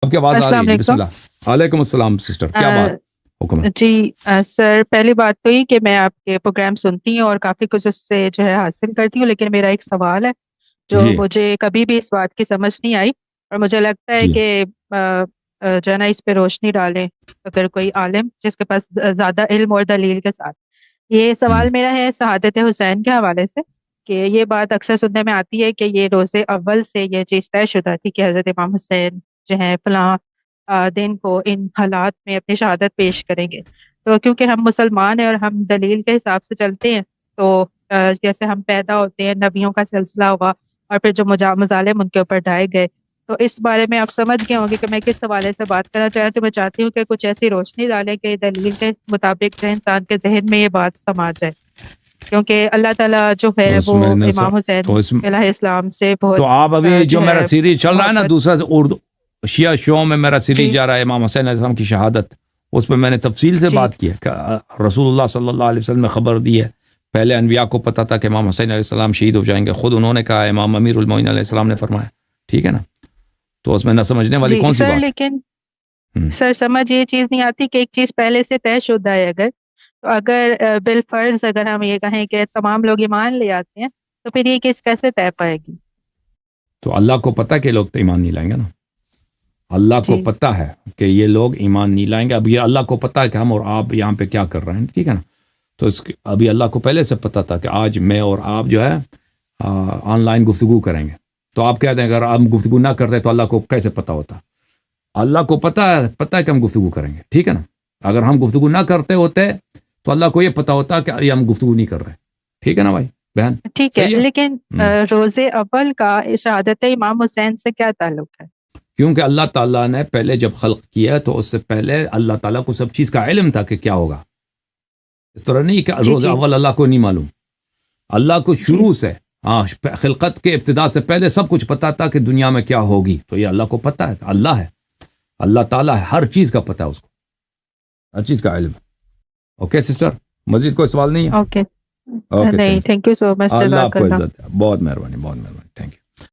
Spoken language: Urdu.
آپ کی آواز آ رہی السلام ہے جی، بسم علیکم۔ اللہ۔ وعلیکم السلام سسٹر، کیا بات حکم ہے؟ جی سر، پہلی بات تو یہ کہ میں آپ کے پروگرام سنتی ہوں اور کافی کچھ اس سے جو ہے حاصل کرتی ہوں، لیکن میرا ایک سوال ہے جو جی مجھے کبھی بھی اس بات کی سمجھ نہیں آئی، اور مجھے لگتا ہے جی کہ جو ہے نا اس پہ روشنی ڈالیں اگر کوئی عالم جس کے پاس زیادہ علم اور دلیل کے ساتھ۔ یہ ہم، سوال میرا ہے شہادت حسین کے حوالے سے، کہ یہ بات اکثر سننے میں آتی ہے کہ یہ روز اول سے یہ چیز طے شدہ تھی کہ حضرت امام حسین جو ہے فلاں دن کو ان حالات میں اپنی شہادت پیش کریں گے۔ تو کیونکہ ہم مسلمان ہیں اور ہم دلیل کے حساب سے چلتے ہیں، تو جیسے ہم پیدا ہوتے ہیں، نبیوں کا سلسلہ ہوا اور پھر جو مظالم ان کے اوپر ڈھائے گئے، تو اس بارے میں آپ سمجھ گئے ہوں گے کہ میں کس حوالے سے بات کرنا چاہ رہی ہوں۔ تو میں چاہتی ہوں کہ کچھ ایسی روشنی ڈالیں کہ دلیل کے مطابق جو انسان کے ذہن میں یہ بات سما جائے، کیونکہ اللہ تعالیٰ جو ہے تو اس وہ میں امام حسین تو اس علیہ السلام سے بہت تو آپ ابھی جو جو میرا ہے سیریز چل رہا ہے نا محبت۔ دوسرا سے اردو شیعہ شو میں میرا سیریز جی جا رہا ہے امام حسین علیہ السلام کی شہادت، اس پہ میں نے تفصیل سے جی بات کی ہے کہ رسول اللہ صلی اللہ علیہ وسلم نے خبر دی ہے، پہلے انبیاء کو پتا تھا کہ امام حسین علیہ السلام شہید ہو جائیں گے، خود انہوں نے کہا، امام امیر المومنین علیہ السلام نے فرمایا، ٹھیک ہے نا؟ تو اس میں نہ سمجھنے والی جی کون سی سر، بات لیکن ہے؟ سر سمجھ یہ چیز نہیں آتی کہ ایک چیز پہلے سے طے شدہ ہے، اگر تو اگر بالفرض اگر ہم یہ کہیں کہ تمام لوگ ایمان لے آتے ہیں، تو پھر یہ چیز کیسے طے پائے گی؟ تو اللہ کو پتا کہ لوگ تو ایمان نہیں لائیں گے نا، اللہ کو جی پتا ہے کہ یہ لوگ ایمان نہیں لائیں گے۔ اب یہ اللہ کو پتا ہے کہ ہم اور آپ یہاں پہ کیا کر رہے ہیں، ٹھیک ہے نا؟ تو ابھی اللہ کو پہلے سے پتا تھا کہ آج میں اور آپ جو ہے آن لائن گفتگو کریں گے، تو آپ کہتے ہیں اگر ہم گفتگو نہ کرتے تو اللہ کو کیسے پتا ہوتا؟ اللہ کو پتا ہے کہ ہم گفتگو کریں گے، ٹھیک ہے نا؟ اگر ہم گفتگو نہ کرتے ہوتے تو اللہ کو یہ پتا ہوتا کہ یہ ہم گفتگو نہیں کر رہے، ٹھیک ہے نا بھائی بہن؟ ٹھیک ہے، صحیح ہے؟ لیکن روز اول کا شہادت امام حسین سے کیا تعلق ہے؟ کیونکہ اللہ تعالیٰ نے پہلے جب خلق کیا تو اس سے پہلے اللہ تعالیٰ کو سب چیز کا علم تھا کہ کیا ہوگا، اس طرح نہیں کہ جی روز جی اول اللہ کو نہیں معلوم، اللہ کو جی شروع سے خلقت کے ابتدا سے پہلے سب کچھ پتا تھا کہ دنیا میں کیا ہوگی، تو یہ اللہ کو پتا ہے، اللہ ہے، اللہ تعالیٰ ہے، ہر چیز کا پتا ہے اس کو، ہر چیز کا علم ہے۔ اوکے سسٹر، مزید کوئی سوال نہیں ہے؟ اوکے، اوکے نہیں، thank thank you so much, you, اللہ آپ جزاک کو اللہ۔ عزت ہے، بہت مہربانی، بہت مہربانی۔